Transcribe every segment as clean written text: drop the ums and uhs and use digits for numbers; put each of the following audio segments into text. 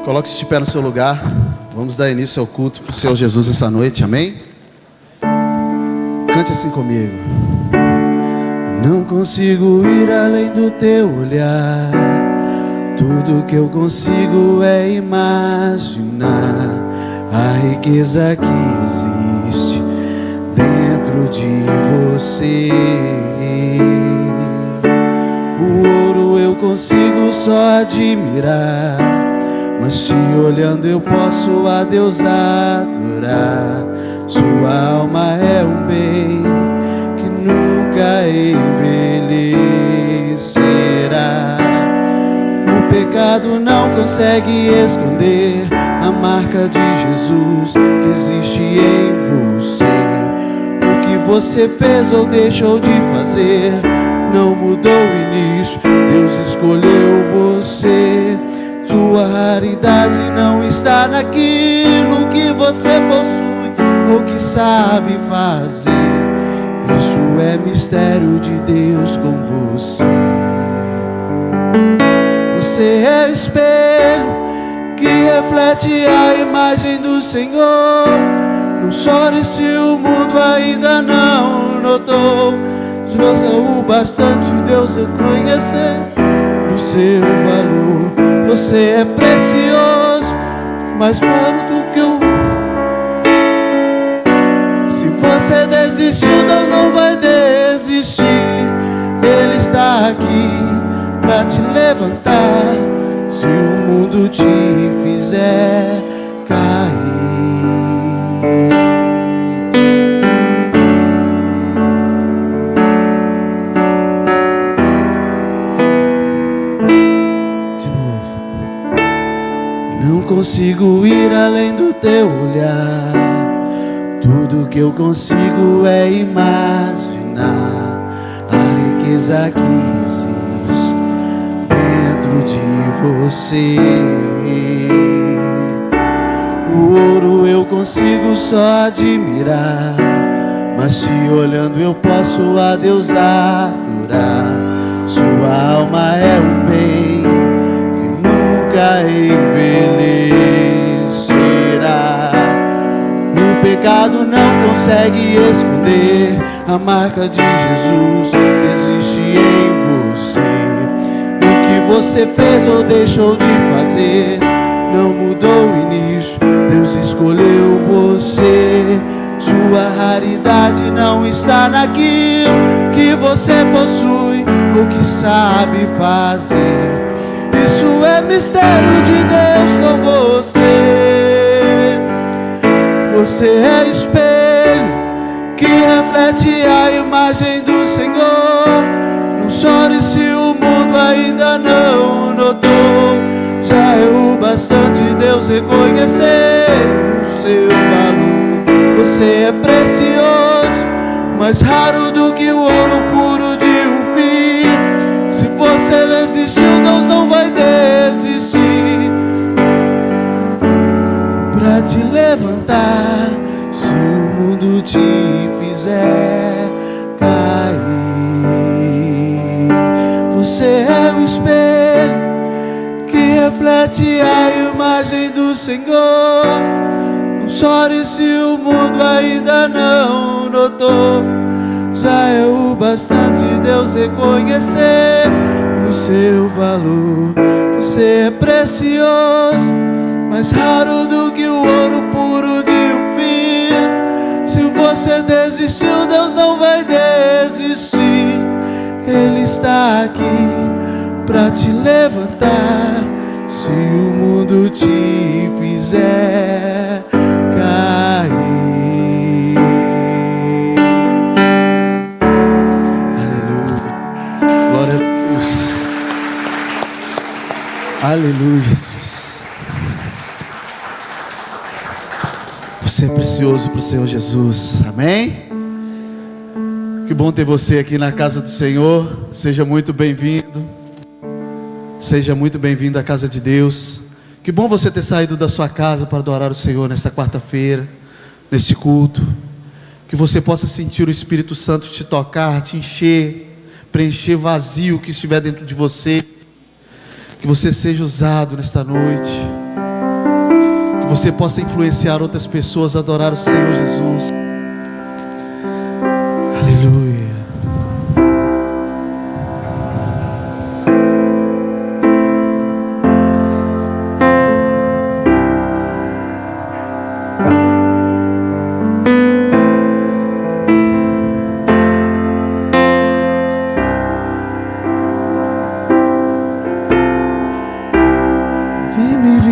Coloque-se de pé no seu lugar. Vamos dar início ao culto para o Senhor Jesus essa noite, amém? Cante assim comigo. Não consigo ir além do teu olhar. Tudo que eu consigo é imaginar a riqueza que existe dentro de você. O ouro eu consigo só admirar, mas te olhando eu posso a Deus adorar. Sua alma é um bem que nunca envelhecerá. O pecado não consegue esconder a marca de Jesus que existe em você. O que você fez ou deixou de fazer não mudou o início. Deus escolheu você. Sua raridade não está naquilo que você possui ou que sabe fazer. Isso é mistério de Deus com você. Você é o espelho que reflete a imagem do Senhor. Não chore se o mundo ainda não notou. Esforça o bastante Deus reconhecer o seu valor. Você é precioso, mais puro do que o... Se você desistiu, Deus não vai desistir. Ele está aqui pra te levantar. Se o mundo te fizer cair. Não consigo ir além do teu olhar. Tudo que eu consigo é imaginar a riqueza que existe dentro de você. O ouro eu consigo só admirar, mas te olhando eu posso a Deus adorar. Sua alma é um bem que nunca envelhecerá. O pecado não consegue esconder a marca de Jesus que existe em você. O que você fez ou deixou de fazer não mudou o início. Deus escolheu você. Sua raridade não está naquilo que você possui ou que sabe fazer. Isso é mistério de Deus com você. Você é espelho que reflete a imagem do Senhor. Não chore se o mundo ainda não notou. Já é o bastante Deus reconhecer o seu valor. Você é precioso, mais raro do que o ouro puro de um fio. Se você desistiu, Deus não vai desistir pra te levantar. Se o mundo te fizer cair. Você é o espelho que reflete a imagem do Senhor. Não chore se o mundo ainda não notou. Já é o bastante Deus reconhecer o seu valor. Você é precioso, mais raro do que o ouro puro de um fio. Se você desistiu, Deus não vai desistir. Ele está aqui pra te levantar. Se o mundo te fizer cair. Aleluia. Glória a Deus. Aleluia, Jesus. Você é precioso para o Senhor Jesus, amém? Que bom ter você aqui na casa do Senhor. Seja muito bem-vindo. Seja muito bem-vindo à casa de Deus. Que bom você ter saído da sua casa para adorar o Senhor nesta quarta-feira, neste culto. Que você possa sentir o Espírito Santo te tocar, te encher, preencher vazio que estiver dentro de você. Que você seja usado nesta noite. você possa influenciar outras pessoas a adorar o Senhor Jesus. Aleluia.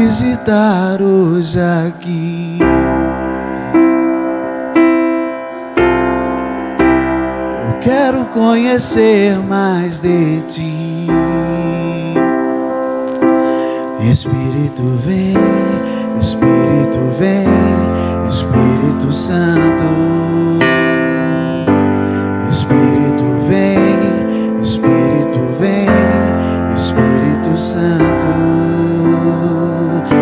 Visitar hoje aqui. Eu quero conhecer mais de ti. Espírito vem, Espírito vem, Espírito Santo. Espírito vem, Espírito vem, Espírito Santo.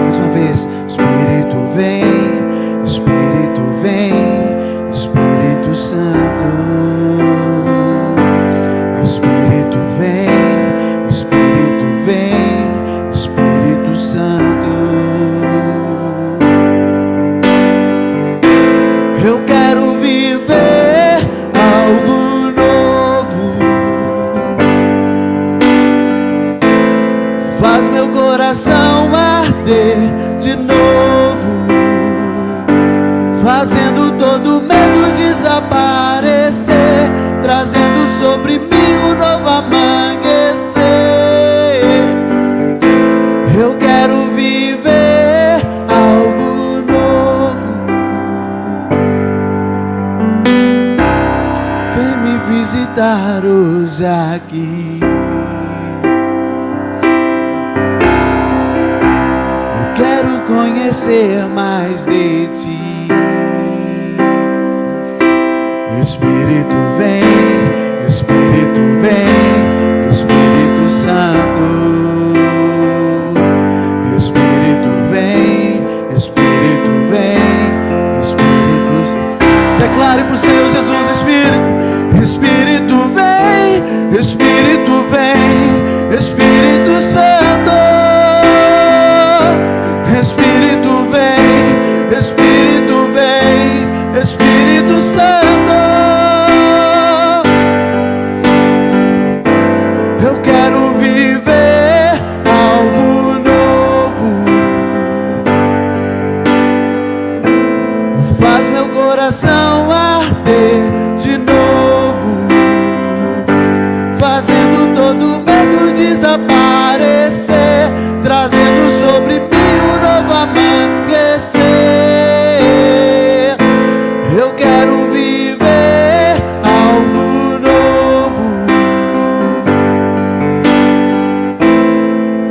Mais uma vez, Espírito vem, Espírito vem, Espírito Santo. Espírito vem, Espírito vem, Espírito Santo. Eu quero viver algo novo. Faz meu coração arder de novo, fazendo todo medo desaparecer, trazendo sobre mim um novo amanhecer. Eu quero viver algo novo. Vem me visitar hoje aqui. Conhecer mais de ti. Espírito vem, Espírito vem, Espírito Santo. Espírito vem, Espírito vem, Espírito. Declare para o Senhor Jesus: Espírito, Espírito vem, Espírito vem, Espírito Santo. Espírito vem, Espírito vem, Espírito Santo. Eu quero viver algo novo. Faz meu coração arder de novo, fazendo todo medo desaparecer, trazendo sobre mim amanhecer. Eu quero viver algo novo.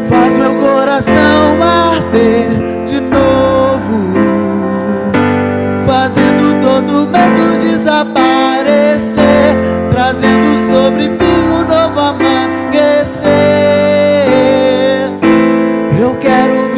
Faz meu coração arder de novo, fazendo todo medo desaparecer, trazendo sobre mim um novo amanhecer. Eu quero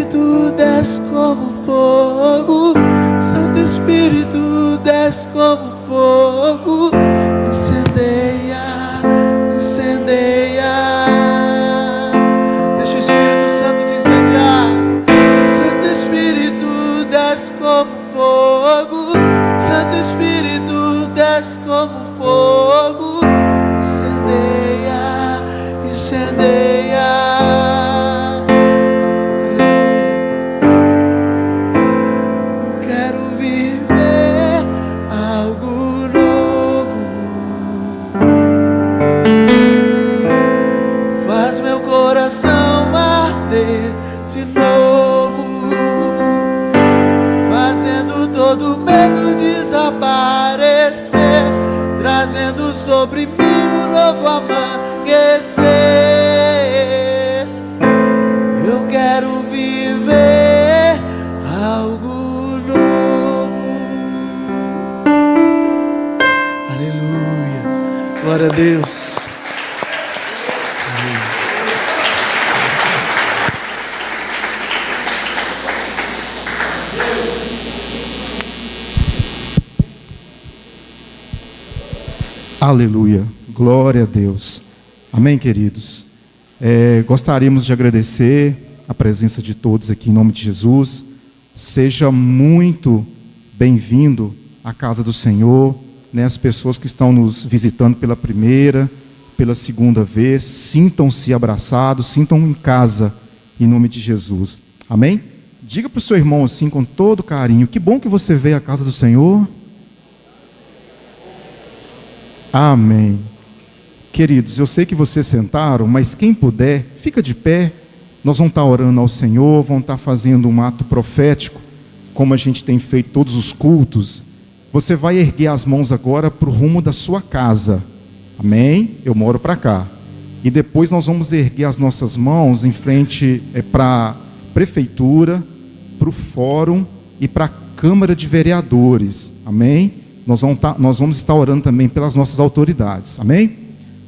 Espírito, desce como fogo. Santo Espírito, desce como fogo. Incendeia, incendeia. Deixa o Espírito Santo te incendiar. Santo Espírito, desce como fogo. Santo Espírito, desce como fogo. Incendeia, incendeia. Trazendo sobre mim um novo amanhecer. Eu quero viver algo novo. Aleluia. Glória a Deus. Aleluia, glória a Deus. Amém, queridos? Gostaríamos de agradecer a presença de todos aqui em nome de Jesus. Seja muito bem-vindo à casa do Senhor, né? As pessoas que estão nos visitando pela primeira, pela segunda vez, sintam-se abraçados, sintam em casa em nome de Jesus. Amém? Diga para o seu irmão assim com todo carinho: que bom que você veio à casa do Senhor. Amém. Queridos, eu sei que vocês sentaram, mas quem puder, fica de pé. Nós vamos estar orando ao Senhor, vamos estar fazendo um ato profético, como a gente tem feito todos os cultos. Você vai erguer as mãos agora para o rumo da sua casa. Amém? Eu moro para cá. E depois nós vamos erguer as nossas mãos em frente para a prefeitura, para o fórum e para a Câmara de Vereadores. Amém? Nós vamos estar orando também pelas nossas autoridades, amém?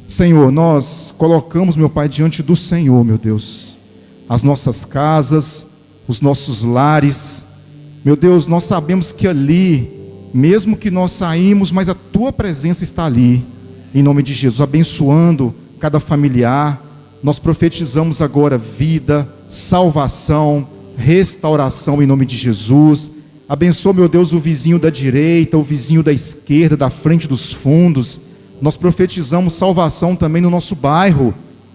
Senhor, nós colocamos, meu Pai, diante do Senhor, meu Deus, as nossas casas, os nossos lares. Meu Deus, nós sabemos que ali, mesmo que nós saímos, mas a Tua presença está ali, em nome de Jesus, abençoando cada familiar. Nós profetizamos agora vida, salvação, restauração em nome de Jesus. Abençoa, meu Deus, o vizinho da direita, o vizinho da esquerda, da frente, dos fundos. Nós profetizamos salvação também no nosso bairro,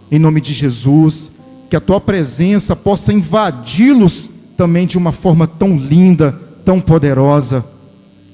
em nome de Jesus. Que a Tua presença possa invadi-los também de uma forma tão linda, tão poderosa.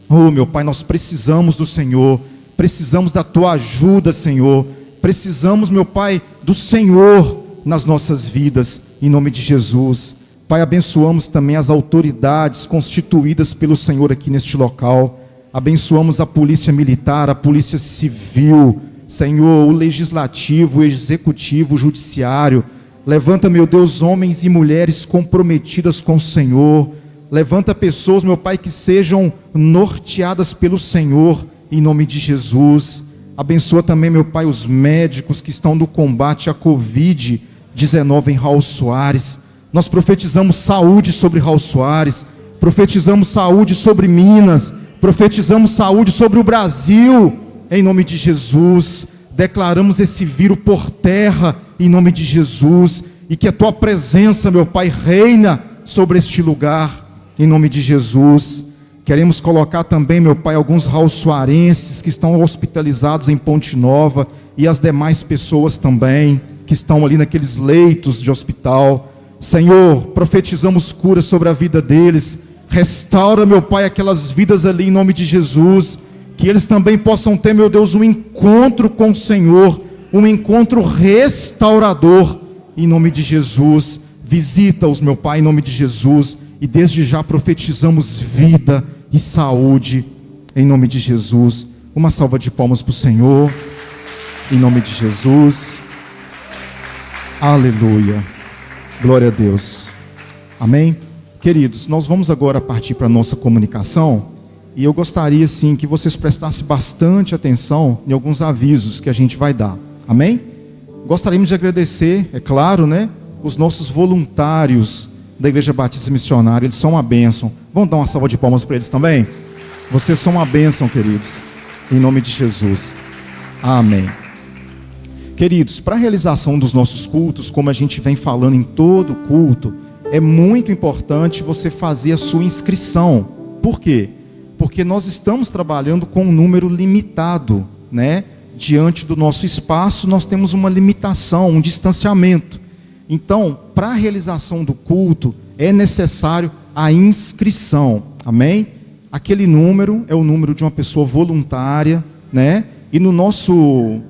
Oh, meu Pai, nós precisamos do Senhor, precisamos da Tua ajuda, Senhor. Precisamos, meu Pai, do Senhor nas nossas vidas, em nome de Jesus. Pai, abençoamos também as autoridades constituídas pelo Senhor aqui neste local. Abençoamos a polícia militar, a polícia civil, Senhor, o legislativo, o executivo, o judiciário. Levanta, meu Deus, homens e mulheres comprometidas com o Senhor. Levanta pessoas, meu Pai, que sejam norteadas pelo Senhor, em nome de Jesus. Abençoa também, meu Pai, os médicos que estão no combate à Covid-19 em Raul Soares. Nós profetizamos saúde sobre Raul Soares, profetizamos saúde sobre Minas, profetizamos saúde sobre o Brasil, em nome de Jesus. Declaramos esse vírus por terra, em nome de Jesus, e que a Tua presença, meu Pai, reina sobre este lugar, em nome de Jesus. Queremos colocar também, meu Pai, alguns raul-soarenses que estão hospitalizados em Ponte Nova, e as demais pessoas também, que estão ali naqueles leitos de hospital. Senhor, profetizamos cura sobre a vida deles. Restaura, meu Pai, aquelas vidas ali em nome de Jesus. Que eles também possam ter, meu Deus, um encontro com o Senhor, um encontro restaurador em nome de Jesus. Visita-os, meu Pai, em nome de Jesus. E desde já profetizamos vida e saúde em nome de Jesus. Uma salva de palmas para o Senhor, em nome de Jesus. Aleluia. Glória a Deus. Amém? Queridos, nós vamos agora partir para a nossa comunicação. E eu gostaria, sim, que vocês prestassem bastante atenção em alguns avisos que a gente vai dar. Amém? Gostaríamos de agradecer, é claro, né? Os nossos voluntários da Igreja Batista Missionária, eles são uma bênção. Vamos dar uma salva de palmas para eles também? Vocês são uma bênção, queridos, em nome de Jesus. Amém. Queridos, para a realização dos nossos cultos, como a gente vem falando em todo culto, é muito importante você fazer a sua inscrição. Por quê? Porque nós estamos trabalhando com um número limitado, né? Diante do nosso espaço, nós temos uma limitação, um distanciamento. Então, para a realização do culto, é necessário a inscrição. Amém? Aquele número é o número de uma pessoa voluntária, né? E no nosso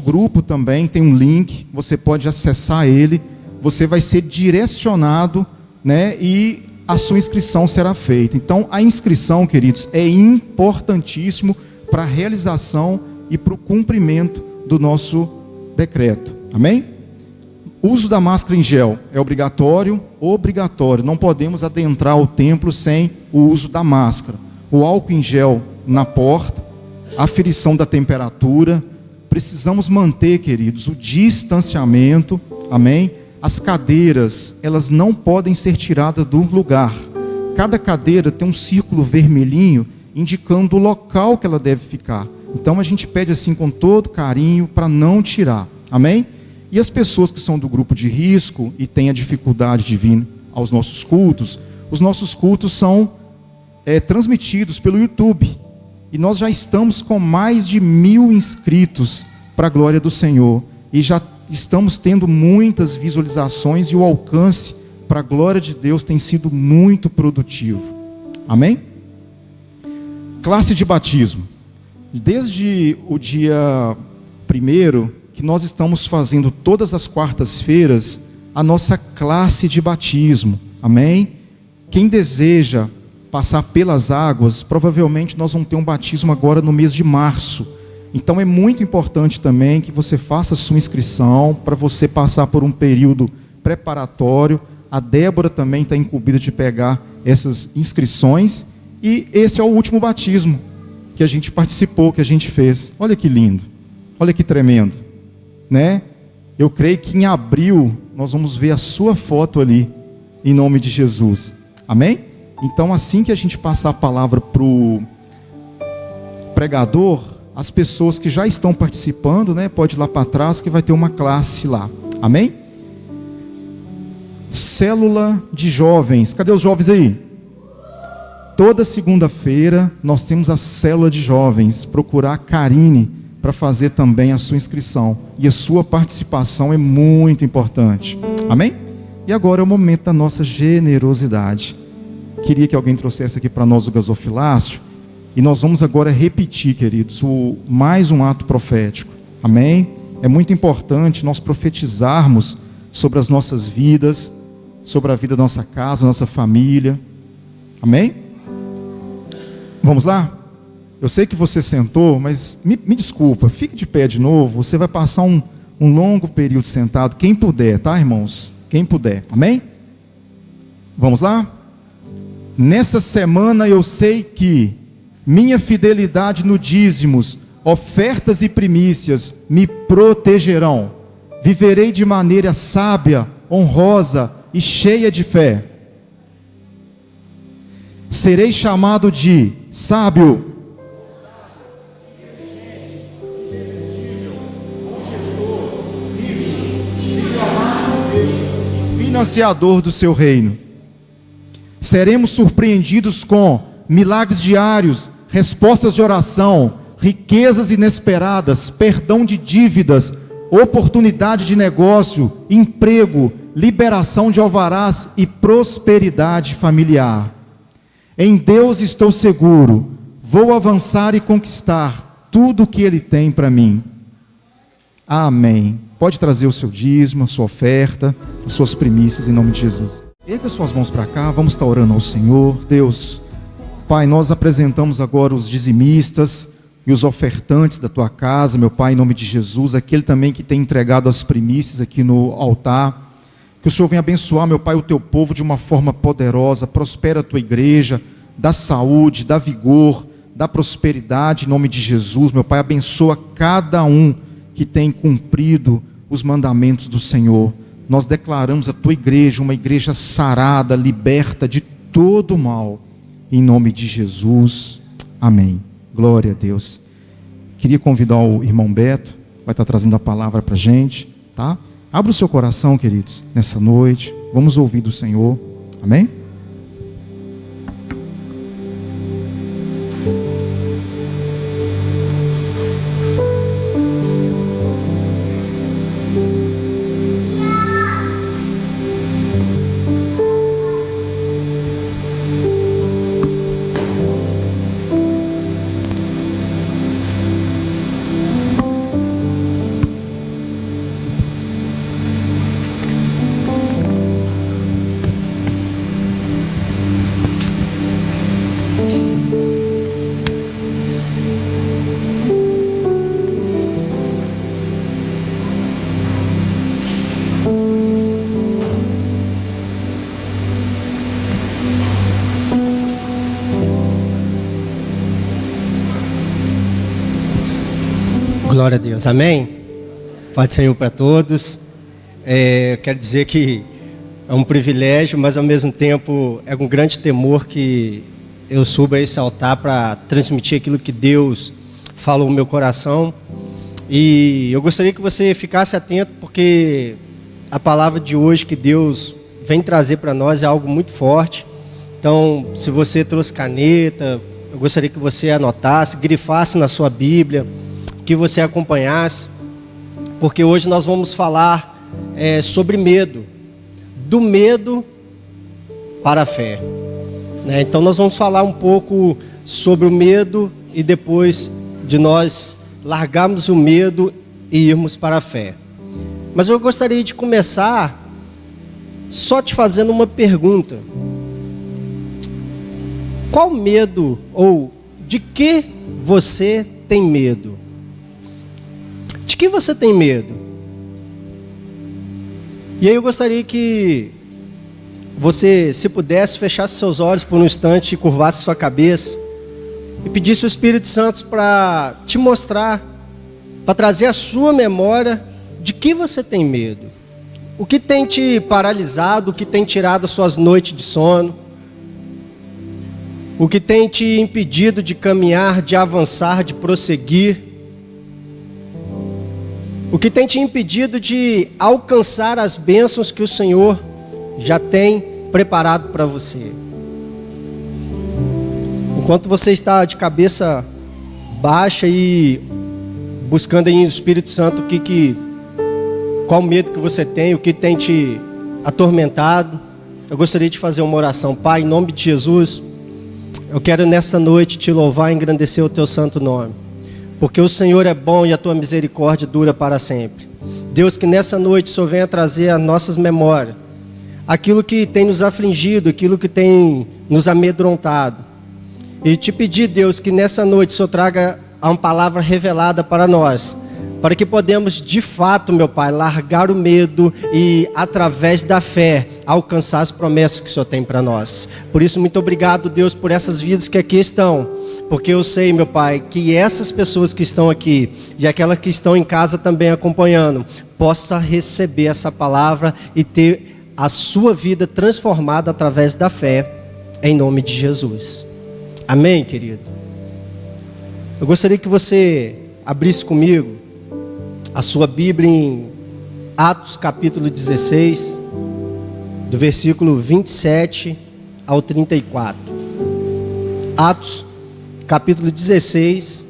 grupo também tem um link, você pode acessar ele, você vai ser direcionado, né? E a sua inscrição será feita. Então, a inscrição, queridos, é importantíssimo para a realização e para o cumprimento do nosso decreto. Amém? O uso da máscara em gel é obrigatório, não podemos adentrar o templo sem o uso da máscara. O álcool em gel na porta, a aferição da temperatura, precisamos manter, queridos, o distanciamento, amém? As cadeiras, elas não podem ser tiradas do lugar. Cada cadeira tem um círculo vermelhinho indicando o local que ela deve ficar. Então a gente pede assim com todo carinho para não tirar, amém? E as pessoas que são do grupo de risco e têm a dificuldade de vir aos nossos cultos, os nossos cultos são transmitidos pelo YouTube. E nós já estamos com mais de 1000 inscritos para a glória do Senhor. E já estamos tendo muitas visualizações e o alcance para a glória de Deus tem sido muito produtivo. Amém? Classe de batismo. Desde o dia 1º, que nós estamos fazendo todas as quartas-feiras a nossa classe de batismo. Amém? Quem deseja passar pelas águas, provavelmente nós vamos ter um batismo agora no mês de março. Então é muito importante também que você faça a sua inscrição para você passar por um período preparatório. A Débora também está incumbida de pegar essas inscrições. E esse é o último batismo que a gente participou, que a gente fez. Olha que lindo, olha que tremendo, né? Eu creio que em abril nós vamos ver a sua foto ali, em nome de Jesus. Amém? Então, assim que a gente passar a palavra para o pregador, as pessoas que já estão participando, né, pode ir lá para trás que vai ter uma classe lá. Amém? Célula de jovens. Cadê os jovens aí? Toda segunda-feira nós temos a célula de jovens. Procurar a Karine para fazer também a sua inscrição. E a sua participação é muito importante. Amém? E agora é o momento da nossa generosidade. Queria que alguém trouxesse aqui para nós o gasofilácio. E nós vamos agora repetir, queridos, mais um ato profético. Amém? É muito importante nós profetizarmos sobre as nossas vidas, sobre a vida da nossa casa, nossa família. Amém? Vamos lá? Eu sei que você sentou, mas me desculpa, fique de pé de novo. Você vai passar um longo período sentado, quem puder, tá, irmãos? Quem puder, amém? Vamos lá? Nessa semana eu sei que minha fidelidade no dízimos, ofertas e primícias me protegerão. Viverei de maneira sábia, honrosa e cheia de fé. Serei chamado de sábio, financiador do seu reino. Seremos surpreendidos com milagres diários, respostas de oração, riquezas inesperadas, perdão de dívidas, oportunidade de negócio, emprego, liberação de alvarás e prosperidade familiar. Em Deus estou seguro, vou avançar e conquistar tudo o que Ele tem para mim. Amém. Pode trazer o seu dízimo, a sua oferta, as suas primícias em nome de Jesus. Erga suas mãos para cá, vamos estar orando ao Senhor. Deus, Pai, nós apresentamos agora os dizimistas e os ofertantes da Tua casa, meu Pai, em nome de Jesus, aquele também que tem entregado as primícias aqui no altar. Que o Senhor venha abençoar, meu Pai, o Teu povo de uma forma poderosa, prospera a Tua igreja, dá saúde, dá vigor, dá prosperidade em nome de Jesus, meu Pai, abençoa cada um que tem cumprido os mandamentos do Senhor. nós declaramos a tua igreja uma igreja sarada, liberta de todo o mal, em nome de Jesus, amém. Glória a Deus. Queria convidar o irmão Beto, vai estar trazendo a palavra para a gente, tá? Abra o seu coração, queridos, nessa noite, vamos ouvir do Senhor, amém? Glória a Deus, amém? Pode Senhor para todos. Quero dizer que é um privilégio, mas ao mesmo tempo é com grande temor que eu subo a esse altar para transmitir aquilo que Deus falou no meu coração. E eu gostaria que você ficasse atento, porque a palavra de hoje que Deus vem trazer para nós é algo muito forte. Então, se você trouxe caneta, eu gostaria que você anotasse, grifasse na sua Bíblia, que você acompanhasse, porque hoje nós vamos falar sobre medo, do medo para a fé, né? Então nós vamos falar um pouco sobre o medo e depois de nós largarmos o medo e irmos para a fé. Mas eu gostaria de começar só te fazendo uma pergunta: qual medo ou de que você tem medo? De que você tem medo? E aí eu gostaria que você, se pudesse, fechasse seus olhos por um instante e curvasse sua cabeça e pedisse ao Espírito Santo para te mostrar, para trazer à sua memória de que você tem medo. O que tem te paralisado, o que tem tirado as suas noites de sono, o que tem te impedido de caminhar, de avançar, de prosseguir, o que tem te impedido de alcançar as bênçãos que o Senhor já tem preparado para você. Enquanto você está de cabeça baixa e buscando aí no Espírito Santo qual medo que você tem, o que tem te atormentado, eu gostaria de fazer uma oração. Pai, em nome de Jesus, eu quero nessa noite te louvar e engrandecer o teu santo nome, porque o Senhor é bom e a tua misericórdia dura para sempre. Deus, que nessa noite o Senhor venha trazer às nossas memórias aquilo que tem nos afligido, aquilo que tem nos amedrontado. E te pedir, Deus, que nessa noite o Senhor traga uma palavra revelada para nós, para que podemos de fato, meu Pai, largar o medo e através da fé alcançar as promessas que o Senhor tem para nós. Por isso, muito obrigado, Deus, por essas vidas que aqui estão, porque eu sei, meu Pai, que essas pessoas que estão aqui e aquelas que estão em casa também acompanhando, possa receber essa palavra e ter a sua vida transformada através da fé, em nome de Jesus. Amém, querido? Eu gostaria que você abrisse comigo a sua Bíblia em Atos capítulo 16, do versículo 27 ao 34. Atos capítulo 16,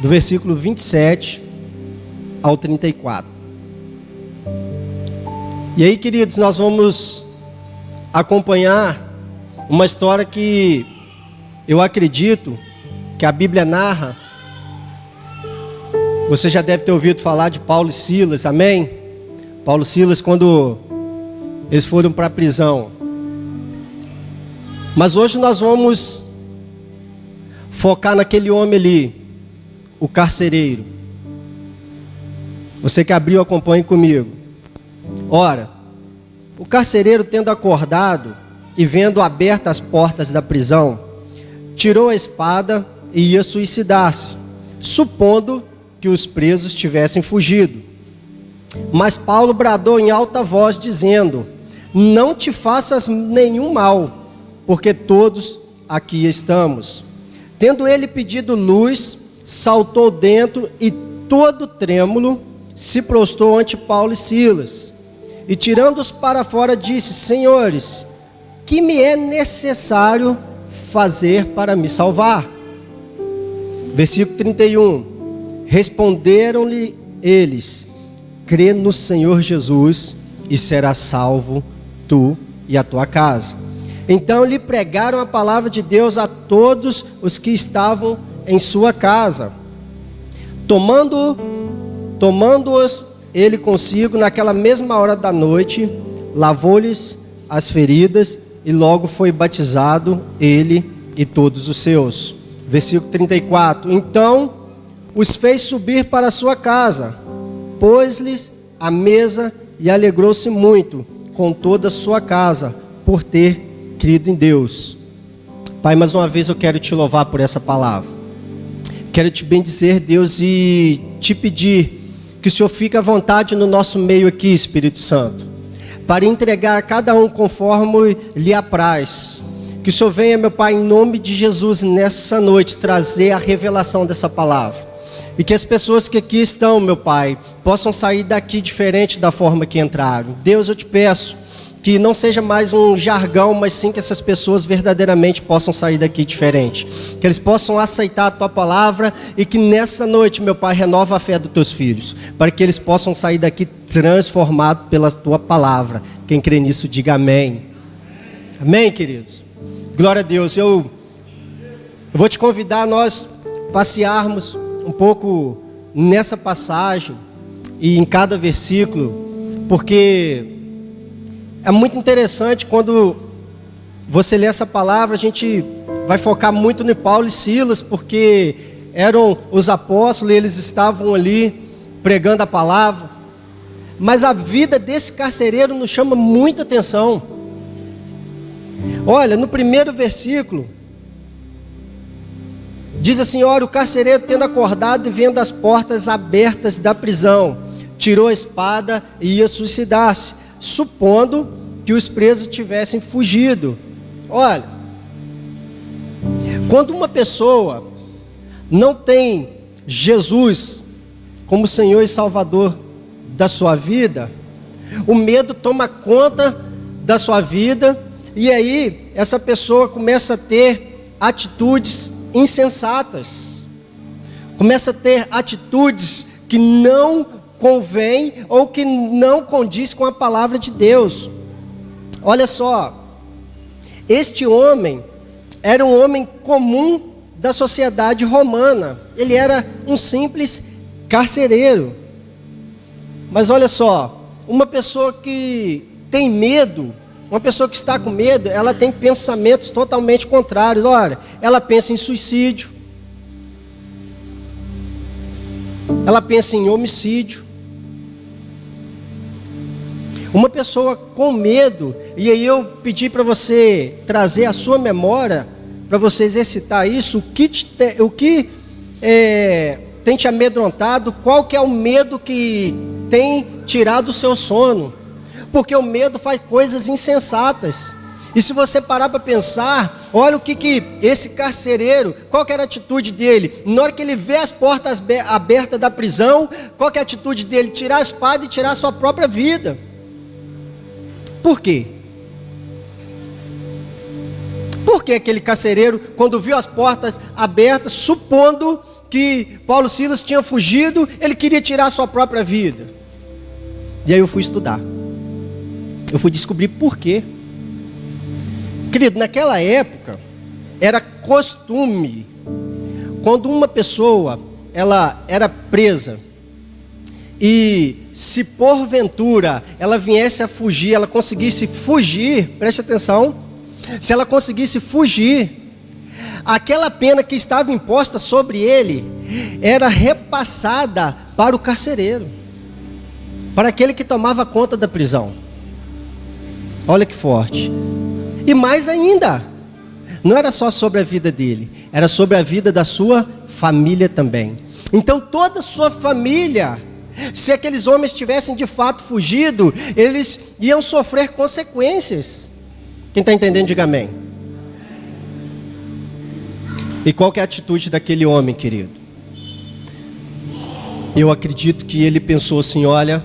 do versículo 27 ao 34. E aí, queridos, nós vamos acompanhar uma história que eu acredito que a Bíblia narra. Você já deve ter ouvido falar de Paulo e Silas, amém? Paulo e Silas, quando eles foram para a prisão. Mas hoje nós vamos focar naquele homem ali, o carcereiro. Você que abriu, acompanhe comigo. Ora, o carcereiro, tendo acordado e vendo abertas as portas da prisão, tirou a espada e ia suicidar-se, supondo que os presos tivessem fugido. Mas Paulo bradou em alta voz, dizendo: não te faças nenhum mal, porque todos aqui estamos. Tendo ele pedido luz, saltou dentro e todo trêmulo se prostrou ante Paulo e Silas. E tirando-os para fora, disse: senhores, que me é necessário fazer para me salvar? Versículo 31. Responderam-lhe eles: crê no Senhor Jesus e serás salvo, tu e a tua casa. Então lhe pregaram a palavra de Deus a todos os que estavam em sua casa. Tomando-os ele consigo, naquela mesma hora da noite, lavou-lhes as feridas e logo foi batizado ele e todos os seus. Versículo 34. Então os fez subir para a sua casa, pôs-lhes a mesa e alegrou-se muito com toda a sua casa por ter crido em Deus. Pai, mais uma vez eu quero te louvar por essa palavra. Quero te bendizer, Deus, e te pedir que o Senhor fique à vontade no nosso meio aqui, Espírito Santo, para entregar a cada um conforme lhe apraz. Que o Senhor venha, meu Pai, em nome de Jesus, nessa noite, trazer a revelação dessa palavra. E que as pessoas que aqui estão, meu Pai, possam sair daqui diferente da forma que entraram. Deus, eu te peço que não seja mais um jargão, mas sim que essas pessoas verdadeiramente possam sair daqui diferente. Que eles possam aceitar a tua palavra e que nessa noite, meu Pai, renova a fé dos teus filhos, para que eles possam sair daqui transformados pela tua palavra. Quem crê nisso, diga amém. Amém, queridos? Glória a Deus. Eu vou te convidar a nós passearmos um pouco nessa passagem e em cada versículo, porque é muito interessante quando você lê essa palavra. A gente vai focar muito no Paulo e Silas, porque eram os apóstolos e eles estavam ali pregando a palavra. Mas a vida desse carcereiro nos chama muita atenção. Olha, no primeiro versículo diz assim: ora, o carcereiro, tendo acordado e vendo as portas abertas da prisão, tirou a espada e ia suicidar-se, supondo que os presos tivessem fugido. Olha, quando uma pessoa não tem Jesus como Senhor e Salvador da sua vida, o medo toma conta da sua vida, e aí essa pessoa começa a ter atitudes insensatas, começa a ter atitudes que não convém ou que não condiz com a palavra de Deus. Olha só, este homem era um homem comum da sociedade romana. Ele era um simples carcereiro. Mas olha só, uma pessoa que tem medo, uma pessoa que está com medo, ela tem pensamentos totalmente contrários. Olha, ela pensa em suicídio, ela pensa em homicídio. Uma pessoa com medo, e aí eu pedi para você trazer a sua memória, para você exercitar isso, o que tem te amedrontado, qual que é o medo que tem tirado o seu sono, porque o medo faz coisas insensatas. E se você parar para pensar, olha o que esse carcereiro, qual que era a atitude dele? Na hora que ele vê as portas abertas da prisão, qual que é a atitude dele? Tirar a espada e tirar a sua própria vida. Por quê? Porque aquele carcereiro, quando viu as portas abertas, supondo que Paulo e Silas tinham fugido, ele queria tirar a sua própria vida. E aí eu fui estudar, eu fui descobrir por quê. Querido, naquela época era costume, quando uma pessoa ela era presa, e se porventura ela viesse a fugir, ela conseguisse fugir, preste atenção, se ela conseguisse fugir, aquela pena que estava imposta sobre ele era repassada para o carcereiro, para aquele que tomava conta da prisão. Olha que forte. E mais ainda, não era só sobre a vida dele, era sobre a vida da sua família também. Então toda a sua família Se aqueles homens tivessem de fato fugido, eles iam sofrer consequências. Quem está entendendo, diga amém. E qual que é a atitude daquele homem, querido? Eu acredito que ele pensou assim: olha,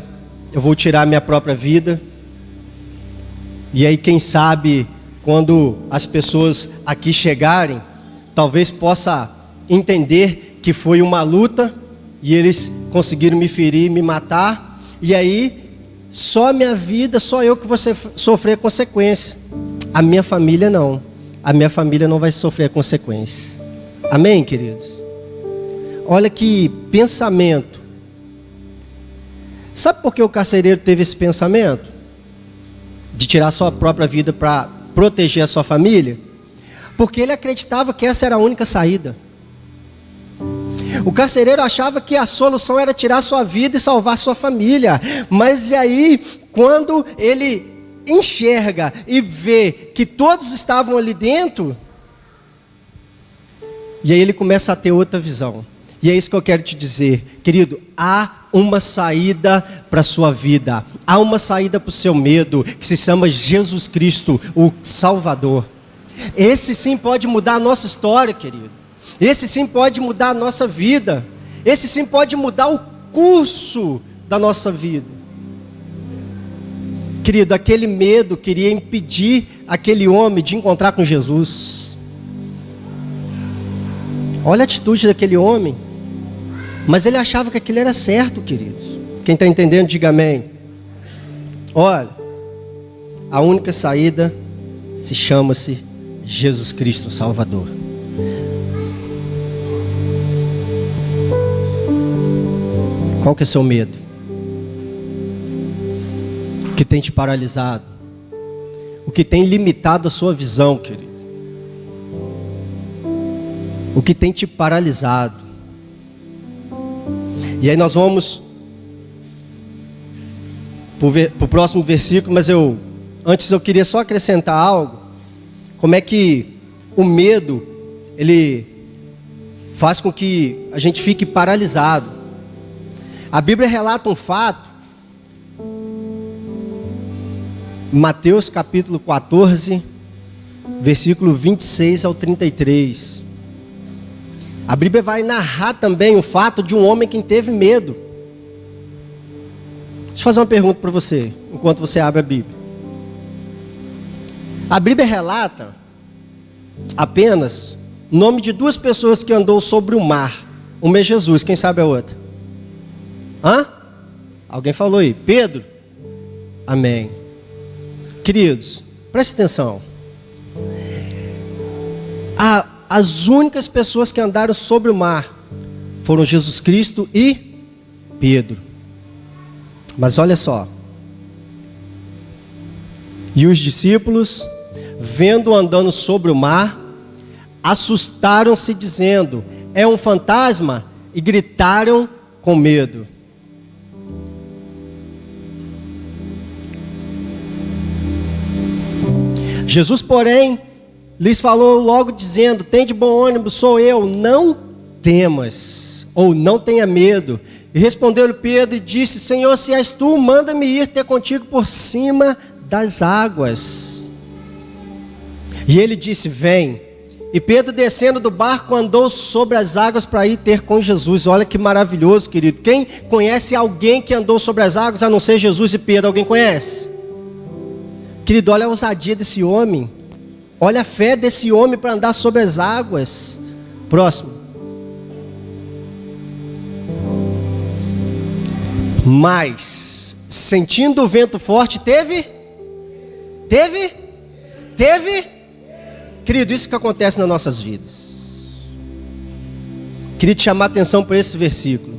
eu vou tirar minha própria vida. E aí, quem sabe, quando as pessoas aqui chegarem, talvez possa entender que foi uma luta e eles conseguiram me ferir, me matar. E aí, só a minha vida, só eu que vou sofrer consequência. A minha família não. A minha família não vai sofrer consequência. Amém, queridos? Olha que pensamento. Sabe por que o carcereiro teve esse pensamento? De tirar sua própria vida para proteger a sua família? Porque ele acreditava que essa era a única saída. O carcereiro achava que a solução era tirar sua vida e salvar sua família. Mas e aí, quando ele enxerga e vê que todos estavam ali dentro, e aí ele começa a ter outra visão. E é isso que eu quero te dizer, querido: há uma saída para a sua vida, há uma saída para o seu medo, que se chama Jesus Cristo, o Salvador. Esse sim pode mudar a nossa história, querido. Esse sim pode mudar a nossa vida. Esse sim pode mudar o curso da nossa vida. Querido, aquele medo queria impedir aquele homem de encontrar com Jesus. Olha a atitude daquele homem. Mas ele achava que aquilo era certo, queridos. Quem está entendendo, diga amém. Olha, a única saída chama-se Jesus Cristo, Salvador. Qual que é seu medo? O que tem te paralisado? O que tem limitado a sua visão, querido? O que tem te paralisado? E aí nós vamos para o próximo versículo, mas antes eu queria só acrescentar algo. Como é que o medo, ele faz com que a gente fique paralisado. A Bíblia relata um fato, Mateus capítulo 14, versículo 26 ao 33. A Bíblia vai narrar também o fato de um homem que teve medo. Deixa eu fazer uma pergunta para você, enquanto você abre a Bíblia. A Bíblia relata apenas o nome de duas pessoas que andou sobre o mar. Uma é Jesus, quem sabe a outra? Hã? Alguém falou aí? Pedro? Amém. Queridos, preste atenção. As únicas pessoas que andaram sobre o mar foram Jesus Cristo e Pedro. Mas olha só. E os discípulos, vendo-o andando sobre o mar, assustaram-se dizendo: é um fantasma, e gritaram com medo. Jesus, porém, lhes falou logo dizendo: tem de bom ânimo, sou eu, não temas, ou não tenha medo. E respondeu-lhe Pedro e disse: Senhor, se és tu, manda-me ir ter contigo por cima das águas. E ele disse: vem. E Pedro, descendo do barco, andou sobre as águas para ir ter com Jesus. Olha que maravilhoso, querido. Quem conhece alguém que andou sobre as águas, a não ser Jesus e Pedro? Alguém conhece? Querido, olha a ousadia desse homem. Olha a fé desse homem para andar sobre as águas. Próximo. Mas, sentindo o vento forte, teve? Querido, isso que acontece nas nossas vidas. Queria te chamar a atenção para esse versículo.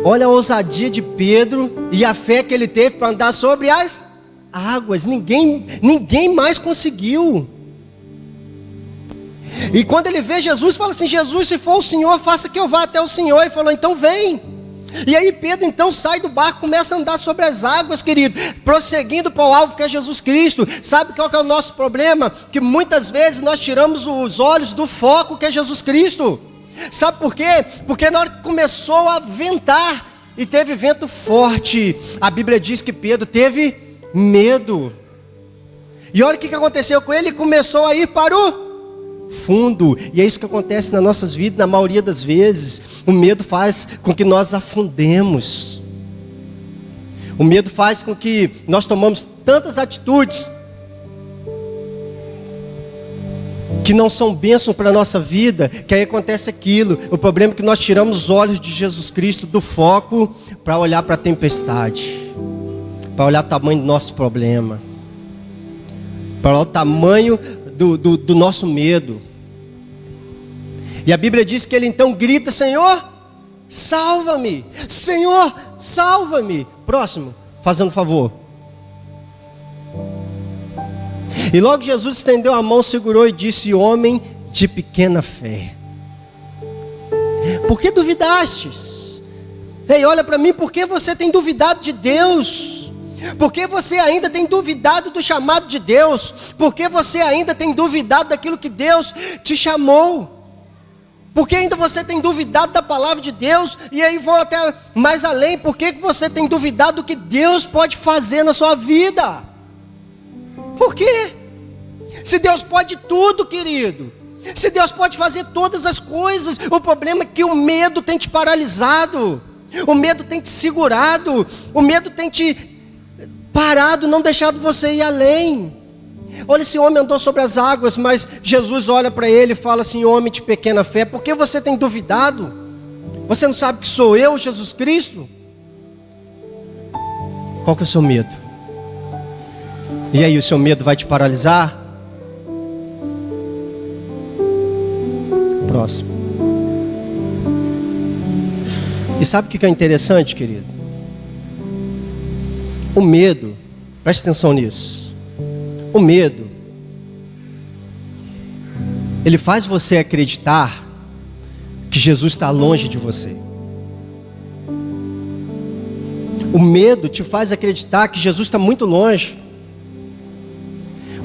Olha a ousadia de Pedro e a fé que ele teve para andar sobre as águas. Ninguém mais conseguiu. E quando ele vê Jesus, fala assim: Jesus, se for o Senhor, faça que eu vá até o Senhor. Ele falou: então vem. E aí Pedro então sai do barco, começa a andar sobre as águas, querido, prosseguindo para o alvo que é Jesus Cristo. Sabe qual que é o nosso problema? Que muitas vezes nós tiramos os olhos do foco que é Jesus Cristo. Sabe por quê? Porque na hora que começou a ventar, e teve vento forte, a Bíblia diz que Pedro teve medo. E olha o que aconteceu com ele, ele começou a ir para o fundo. E é isso que acontece nas nossas vidas, na maioria das vezes. O medo faz com que nós afundemos. O medo faz com que nós tomamos tantas atitudes que não são bênçãos para a nossa vida, que aí acontece aquilo. O problema é que nós tiramos os olhos de Jesus Cristo do foco para olhar para a tempestade, para olhar o tamanho do nosso problema, para olhar o tamanho do nosso medo. E a Bíblia diz que ele então grita: Senhor, salva-me! Senhor, salva-me! Próximo, fazendo favor. E logo Jesus estendeu a mão, segurou e disse: homem de pequena fé, por que duvidastes? Ei, olha para mim, por que você tem duvidado de Deus? Por que você ainda tem duvidado do chamado de Deus? Por que você ainda tem duvidado daquilo que Deus te chamou? Por que ainda você tem duvidado da palavra de Deus? E aí vou até mais além, por que você tem duvidado do que Deus pode fazer na sua vida? Por quê? Se Deus pode tudo, querido, se Deus pode fazer todas as coisas, o problema é que o medo tem te paralisado, o medo tem te segurado, o medo tem te parado, não deixado você ir além. Olha, esse homem andou sobre as águas, mas Jesus olha para ele e fala assim: homem de pequena fé, por que você tem duvidado? Você não sabe que sou eu, Jesus Cristo? Qual que é o seu medo? E aí, o seu medo vai te paralisar? Próximo. E sabe o que é interessante, querido? O medo, preste atenção nisso. O medo, ele faz você acreditar que Jesus está longe de você. O medo te faz acreditar que Jesus está muito longe.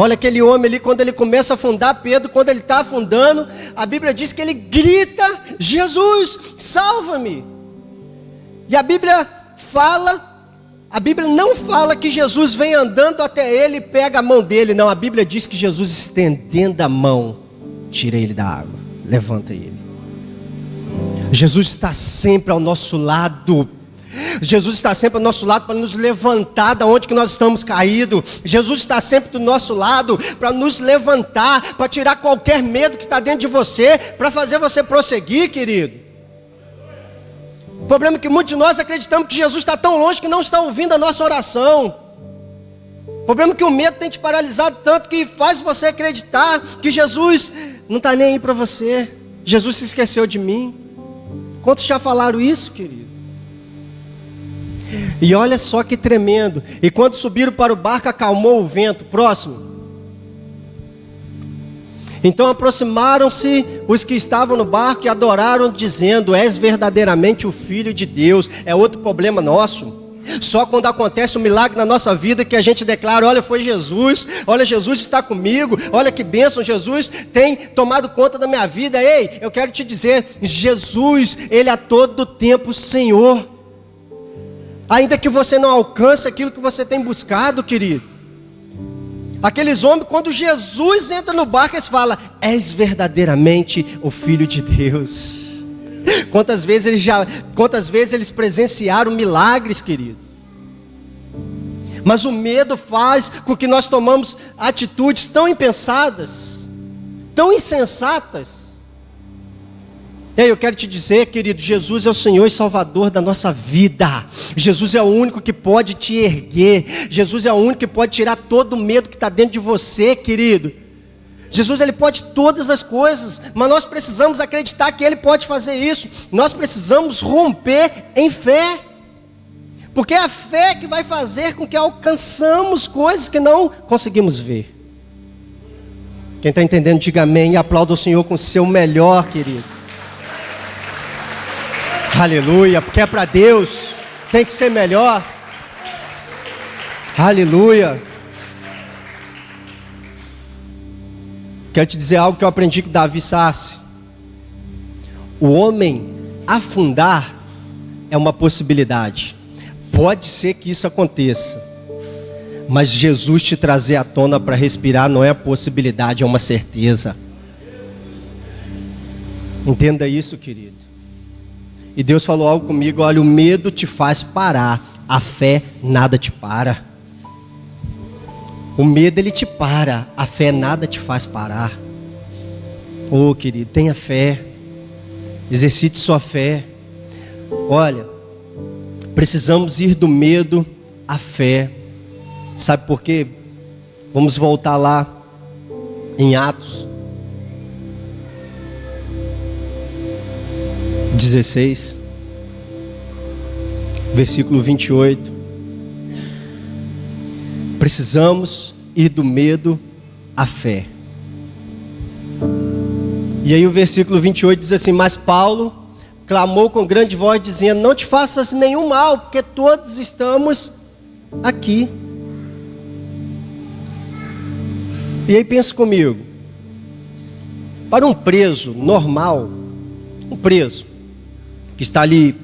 Olha aquele homem ali, quando ele começa a afundar, Pedro, quando ele está afundando, a Bíblia diz que ele grita: Jesus, salva-me! E a Bíblia não fala que Jesus vem andando até ele e pega a mão dele, não. A Bíblia diz que Jesus, estendendo a mão, tira ele da água, levanta ele. Jesus está sempre ao nosso lado. Jesus está sempre ao nosso lado para nos levantar da onde que nós estamos caídos. Jesus está sempre do nosso lado para nos levantar, para tirar qualquer medo que está dentro de você, para fazer você prosseguir, querido. O problema é que muitos de nós acreditamos que Jesus está tão longe que não está ouvindo a nossa oração. O problema é que o medo tem te paralisado tanto que faz você acreditar que Jesus não está nem aí para você. Jesus se esqueceu de mim. Quantos já falaram isso, querido? E olha só que tremendo. E quando subiram para o barco, acalmou o vento. Próximo. Então aproximaram-se os que estavam no barco e adoraram, dizendo: és verdadeiramente o Filho de Deus. É outro problema nosso. Só quando acontece um milagre na nossa vida que a gente declara: olha, foi Jesus, olha, Jesus está comigo, olha que bênção, Jesus tem tomado conta da minha vida. Ei, eu quero te dizer, Jesus, Ele é a todo tempo Senhor. Ainda que você não alcance aquilo que você tem buscado, querido. Aqueles homens, quando Jesus entra no barco, eles falam: és verdadeiramente o Filho de Deus. Quantas vezes eles presenciaram milagres, querido. Mas o medo faz com que nós tomamos atitudes tão impensadas, tão insensatas. E aí eu quero te dizer, querido, Jesus é o Senhor e Salvador da nossa vida. Jesus é o único que pode te erguer. Jesus é o único que pode tirar todo o medo que está dentro de você, querido. Jesus, Ele pode todas as coisas, mas nós precisamos acreditar que Ele pode fazer isso. Nós precisamos romper em fé, porque é a fé que vai fazer com que alcançamos coisas que não conseguimos ver. Quem está entendendo, diga amém e aplauda o Senhor com o seu melhor, querido. Aleluia, porque é para Deus, tem que ser melhor. Aleluia. Quero te dizer algo que eu aprendi com Davi Sassi. o homem afundar é uma possibilidade. Pode ser que isso aconteça. Mas Jesus te trazer à tona para respirar não é possibilidade, é uma certeza. Entenda isso, querido. E Deus falou algo comigo: olha, o medo te faz parar, a fé nada te para. O medo ele te para, a fé nada te faz parar. Oh, querido, tenha fé, exercite sua fé. Olha, precisamos ir do medo à fé. Sabe por quê? Vamos voltar lá em Atos 16, versículo 28. Precisamos ir do medo à fé. E aí o versículo 28 diz assim: mas Paulo clamou com grande voz, dizendo: não te faças nenhum mal, porque todos estamos aqui. E aí pensa comigo, para um preso normal, um preso que está ali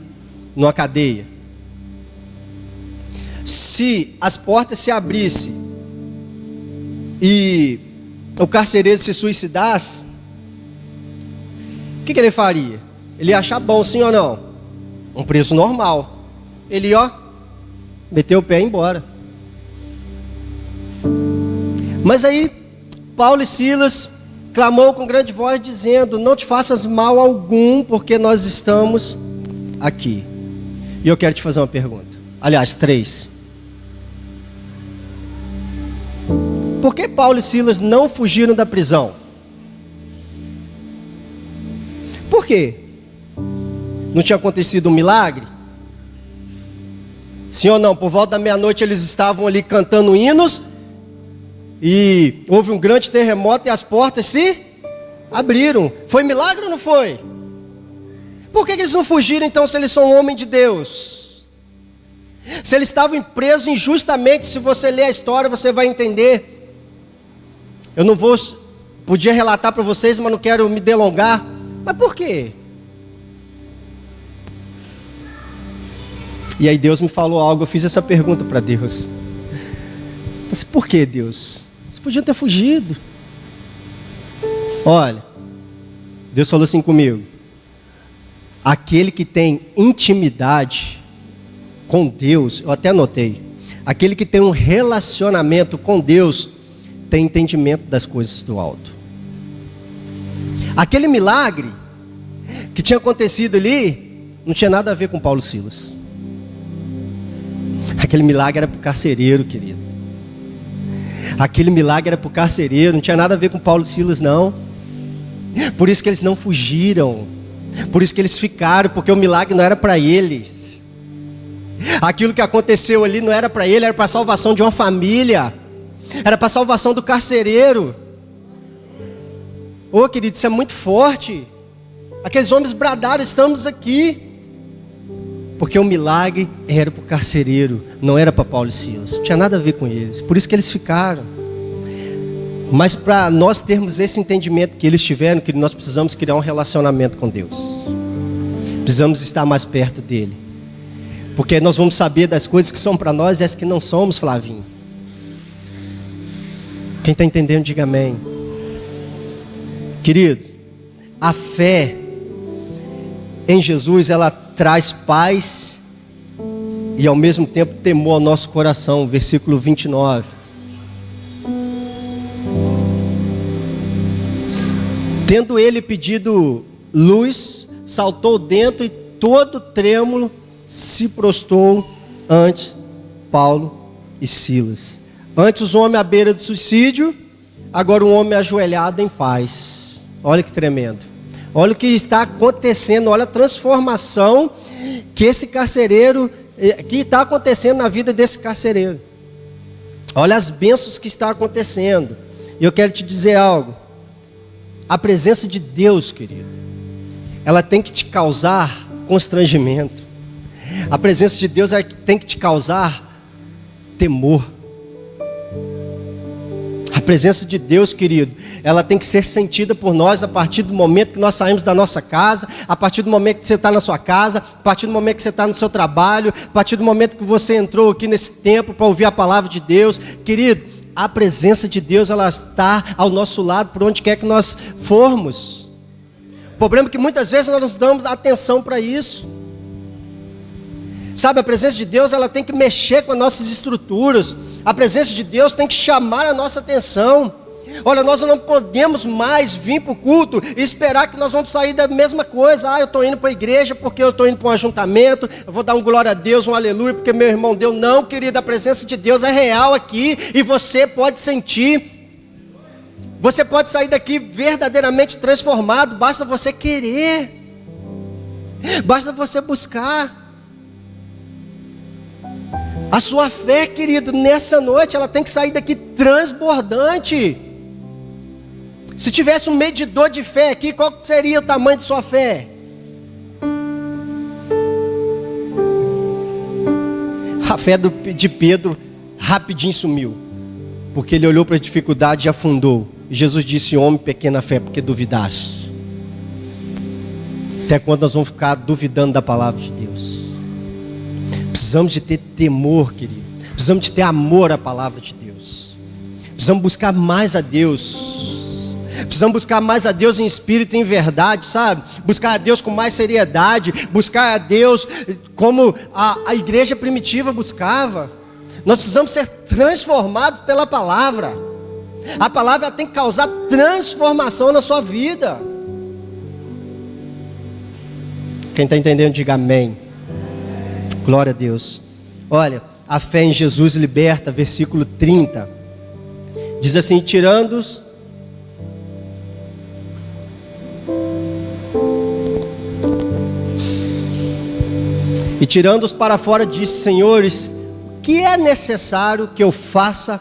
numa cadeia, se as portas se abrissem e o carcereiro se suicidasse, o que ele faria? Ele ia achar bom, sim ou não? Um preso normal. Ele ia, meteu o pé e ia embora. Mas aí Paulo e Silas clamou com grande voz, dizendo: não te faças mal algum, porque nós estamos aqui. E eu quero te fazer uma pergunta. Aliás, 3. Por que Paulo e Silas não fugiram da prisão? Por quê? Não tinha acontecido um milagre? Sim ou não? Por volta da meia-noite eles estavam ali cantando hinos, e houve um grande terremoto e as portas se abriram. Foi milagre ou não foi? Por que eles não fugiram então, se eles são homens de Deus? Se eles estavam presos injustamente, se você ler a história você vai entender. Eu não vou, podia relatar para vocês, mas não quero me delongar. Mas por quê? E aí Deus me falou algo, eu fiz essa pergunta para Deus. Mas por que, Deus? Vocês podiam ter fugido. Olha, Deus falou assim comigo: aquele que tem intimidade com Deus, eu até anotei, aquele que tem um relacionamento com Deus, tem entendimento das coisas do alto. Aquele milagre que tinha acontecido ali, não tinha nada a ver com Paulo e Silas. Aquele milagre era para o carcereiro, querido. Aquele milagre era para o carcereiro, não tinha nada a ver com Paulo e Silas, não. Por isso que eles não fugiram. Por isso que eles ficaram, porque o milagre não era para eles. Aquilo que aconteceu ali não era para ele, era para a salvação de uma família. Era para a salvação do carcereiro. Ô, querido, isso é muito forte. Aqueles homens bradaram: estamos aqui. Porque o milagre era para o carcereiro, não era para Paulo e Silas. Não tinha nada a ver com eles. Por isso que eles ficaram. Mas para nós termos esse entendimento que eles tiveram, que nós precisamos criar um relacionamento com Deus. Precisamos estar mais perto dele. Porque nós vamos saber das coisas que são para nós e as que não somos, Flavinho. Quem está entendendo, diga amém. Querido, a fé em Jesus, ela traz paz e ao mesmo tempo temor ao nosso coração. Versículo 29. Tendo ele pedido luz, saltou dentro e todo trêmulo se prostrou ante Paulo e Silas. Antes um homem à beira do suicídio, agora um homem ajoelhado em paz. Olha que tremendo. Olha o que está acontecendo, olha a transformação que esse carcereiro, que está acontecendo na vida desse carcereiro. Olha as bênçãos que está acontecendo. E eu quero te dizer algo. A presença de Deus, querido, ela tem que te causar constrangimento. A presença de Deus tem que te causar temor. A presença de Deus, querido, ela tem que ser sentida por nós a partir do momento que nós saímos da nossa casa, a partir do momento que você está na sua casa, a partir do momento que você está no seu trabalho, a partir do momento que você entrou aqui nesse templo para ouvir a palavra de Deus. Querido, a presença de Deus, ela está ao nosso lado por onde quer que nós formos. O problema é que muitas vezes nós não damos atenção para isso. Sabe, a presença de Deus, ela tem que mexer com as nossas estruturas. A presença de Deus tem que chamar a nossa atenção. Olha, nós não podemos mais vir para o culto e esperar que nós vamos sair da mesma coisa. Eu estou indo para a igreja porque eu estou indo para um ajuntamento, eu vou dar um glória a Deus, um aleluia, porque meu irmão deu. Não, querido, a presença de Deus é real aqui e você pode sentir. Você pode sair daqui verdadeiramente transformado, basta você querer, basta você buscar. A sua fé, querido, nessa noite, ela tem que sair daqui transbordante. Se tivesse um medidor de fé aqui, qual seria o tamanho de sua fé? A fé de Pedro rapidinho sumiu, porque ele olhou para a dificuldade e afundou. E Jesus disse: homem, pequena fé, porque duvidaste? Até quando nós vamos ficar duvidando da palavra de Deus? Precisamos de ter temor, querido. Precisamos de ter amor à palavra de Deus. Precisamos buscar mais a Deus. Precisamos buscar mais a Deus em espírito e em verdade, sabe? Buscar a Deus com mais seriedade. Buscar a Deus como a igreja primitiva buscava. Nós precisamos ser transformados pela palavra. A palavra tem que causar transformação na sua vida. Quem está entendendo, diga amém. Glória a Deus. Olha, a fé em Jesus liberta, versículo 30. Diz assim: tirando-os para fora, disse: senhores, o que é necessário que eu faça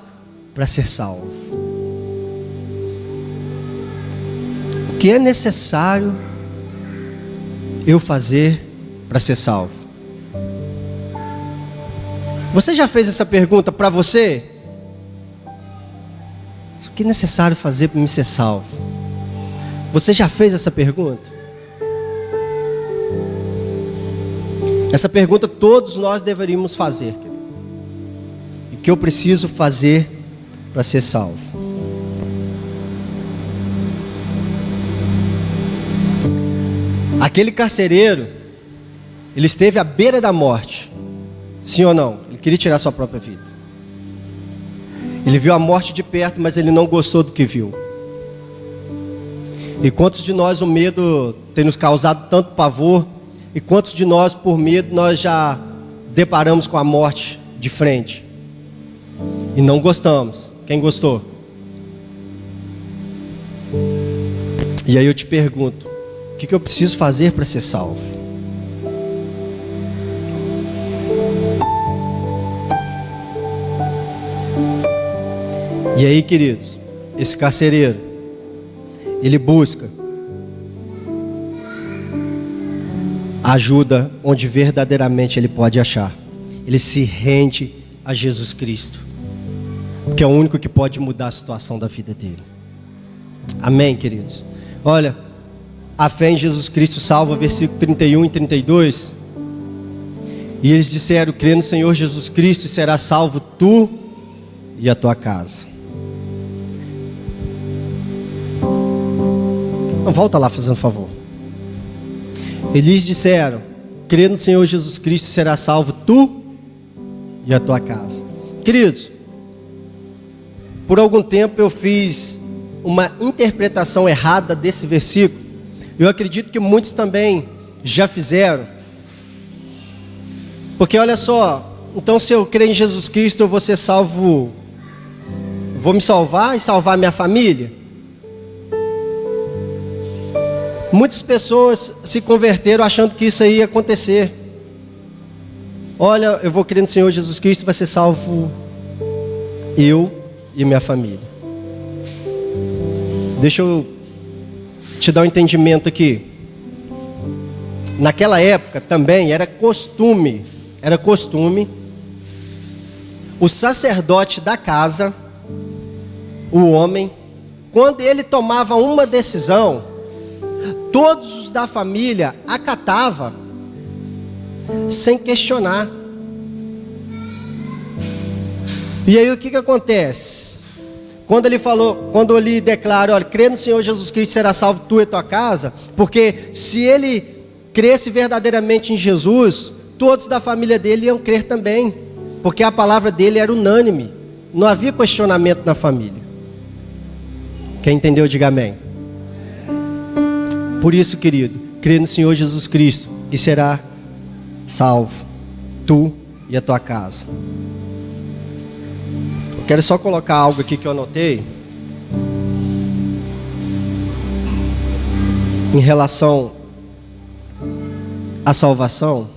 para ser salvo? O que é necessário eu fazer para ser salvo? Você já fez essa pergunta para você? O que é necessário fazer para me ser salvo? Você já fez essa pergunta? Essa pergunta todos nós deveríamos fazer. O que eu preciso fazer para ser salvo? Aquele carcereiro, ele esteve à beira da morte. Sim ou não? Ele queria tirar sua própria vida. Ele viu a morte de perto, mas ele não gostou do que viu. E quantos de nós o medo tem nos causado tanto pavor? E quantos de nós, por medo, nós já deparamos com a morte de frente? E não gostamos. Quem gostou? E aí eu te pergunto: o que eu preciso fazer para ser salvo? E aí, queridos, esse carcereiro, ele busca ajuda onde verdadeiramente ele pode achar. Ele se rende a Jesus Cristo, porque é o único que pode mudar a situação da vida dele. Amém, queridos? Olha, a fé em Jesus Cristo salva, versículo 31 e 32. E eles disseram: crê no Senhor Jesus Cristo e será salvo tu e a tua casa. Volta lá, fazendo um favor. Eles disseram: crê no Senhor Jesus Cristo e será salvo tu e a tua casa. Queridos, por algum tempo eu fiz uma interpretação errada desse versículo. Eu acredito que muitos também já fizeram. Porque olha só, então se eu crer em Jesus Cristo, eu vou ser salvo, vou me salvar e salvar minha família? Muitas pessoas se converteram achando que isso aí ia acontecer. Olha, eu vou crer no Senhor Jesus Cristo, vai ser salvo eu e minha família. Deixa eu te dar um entendimento aqui. Naquela época também era costume o sacerdote da casa o homem, quando ele tomava uma decisão, todos os da família acatavam, sem questionar. E aí o que acontece? Quando ele declara, olha, crê no Senhor Jesus Cristo, será salvo tu e tua casa, porque se ele cresce verdadeiramente em Jesus, todos da família dele iam crer também, porque a palavra dele era unânime, não havia questionamento na família. Quem entendeu, diga amém. Por isso, querido, crê no Senhor Jesus Cristo e será salvo, tu e a tua casa. Eu quero só colocar algo aqui que eu anotei em relação à salvação,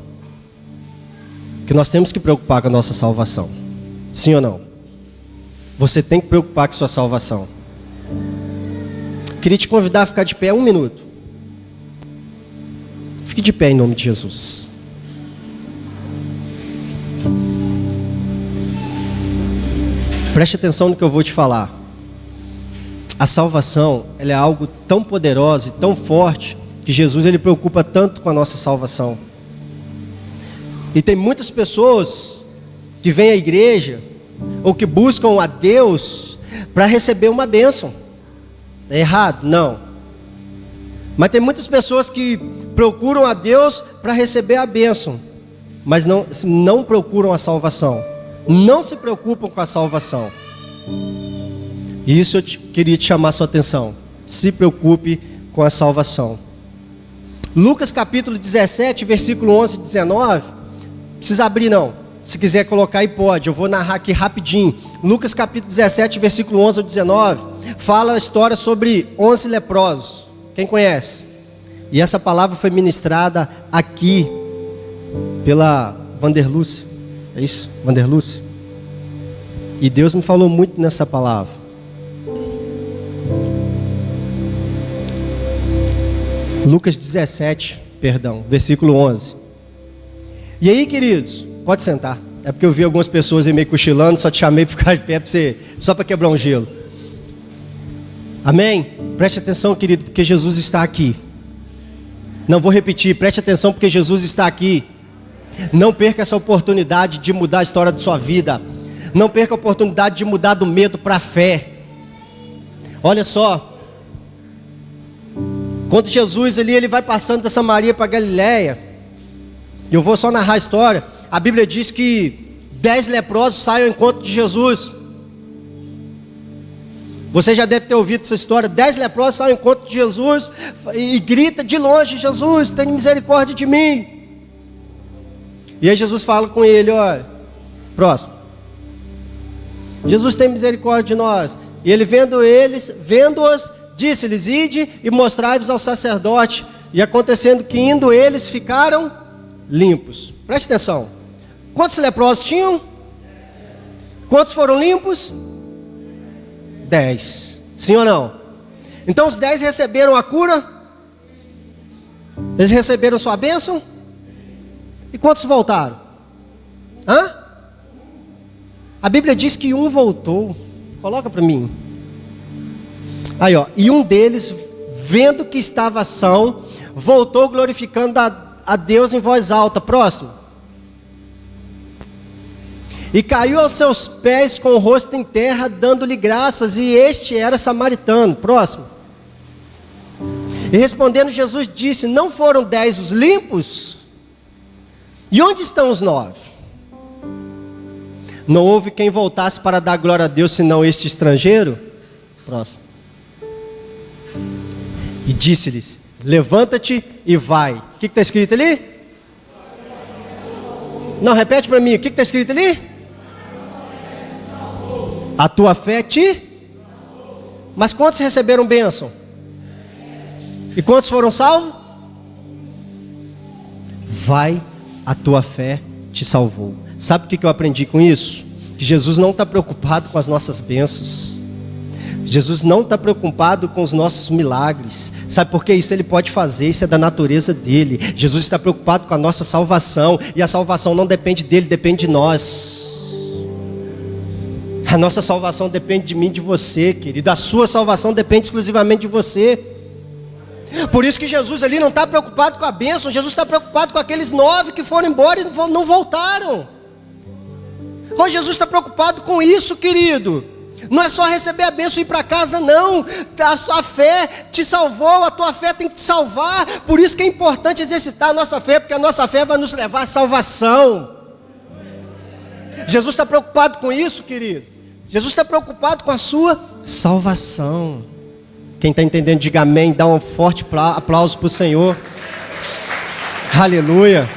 que nós temos que preocupar com a nossa salvação. Sim ou não? Você tem que preocupar com a sua salvação. Queria te convidar a ficar de pé 1 minuto. Fique de pé em nome de Jesus. Preste atenção no que eu vou te falar. A salvação, ela é algo tão poderoso e tão forte, que Jesus ele preocupa tanto com a nossa salvação. E tem muitas pessoas que vêm à igreja, ou que buscam a Deus para receber uma bênção. É errado? Não. Mas tem muitas pessoas que procuram a Deus para receber a bênção, mas não procuram a salvação. Não se preocupam com a salvação. E isso eu queria te chamar a sua atenção. Se preocupe com a salvação. Lucas capítulo 17, versículo 11 e 19. Não precisa abrir não. Se quiser colocar aí pode. Eu vou narrar aqui rapidinho. Lucas capítulo 17, versículo 11 ao 19. Fala a história sobre 11 leprosos. Quem conhece? E essa palavra foi ministrada aqui pela Vanderluce. É isso? Vanderluce? E Deus me falou muito nessa palavra. Lucas 17, versículo 11. E aí, queridos, pode sentar. É porque eu vi algumas pessoas aí meio cochilando, só te chamei para ficar de pé para você, só para quebrar um gelo. Amém? Preste atenção, querido, porque Jesus está aqui. Não vou repetir, preste atenção porque Jesus está aqui. Não perca essa oportunidade de mudar a história da sua vida. Não perca a oportunidade de mudar do medo para a fé. Olha só. Quando Jesus ele vai passando da Samaria para Galiléia, eu vou só narrar a história. A Bíblia diz que 10 leprosos saem ao encontro de Jesus. Você já deve ter ouvido essa história. 10 leprosos saem ao encontro de Jesus e grita de longe: Jesus, tenha misericórdia de mim. E aí Jesus fala com ele: olha, próximo. Jesus tem misericórdia de nós. E ele vendo-os, disse-lhes: ide e mostrai-vos ao sacerdote. E acontecendo que indo eles ficaram limpos. Preste atenção. Quantos leprosos tinham? Quantos foram limpos? 10. Sim ou não? Então os 10 receberam a cura? Eles receberam sua bênção? E quantos voltaram? Hã? A Bíblia diz que um voltou. Coloca para mim. Aí, ó. E um deles, vendo que estava são, voltou glorificando a Deus em voz alta. Próximo. E caiu aos seus pés com o rosto em terra, dando-lhe graças, e este era samaritano. Próximo. E respondendo Jesus disse: não foram 10 os limpos? E onde estão os 9? Não houve quem voltasse para dar glória a Deus, senão este estrangeiro? Próximo. E disse-lhes: levanta-te e vai. O que está escrito ali? Não, repete para mim, o que está escrito ali? A tua fé te... Mas quantos receberam bênção? E quantos foram salvos? Vai, a tua fé te salvou. Sabe o que eu aprendi com isso? Que Jesus não está preocupado com as nossas bênçãos. Jesus não está preocupado com os nossos milagres. Sabe por que isso ele pode fazer? Isso é da natureza dele. Jesus está preocupado com a nossa salvação. E a salvação não depende dele, depende de nós. A nossa salvação depende de mim, de você, querido. A sua salvação depende exclusivamente de você. Por isso que Jesus ali não está preocupado com a bênção. Jesus está preocupado com aqueles 9 que foram embora e não voltaram. Hoje Jesus está preocupado com isso, querido. Não é só receber a bênção e ir para casa, não. A sua fé te salvou, a tua fé tem que te salvar. Por isso que é importante exercitar a nossa fé, porque a nossa fé vai nos levar à salvação. Jesus está preocupado com isso, querido. Jesus está preocupado com a sua salvação. Quem está entendendo, diga amém. Dá um forte aplauso para o Senhor. Aleluia.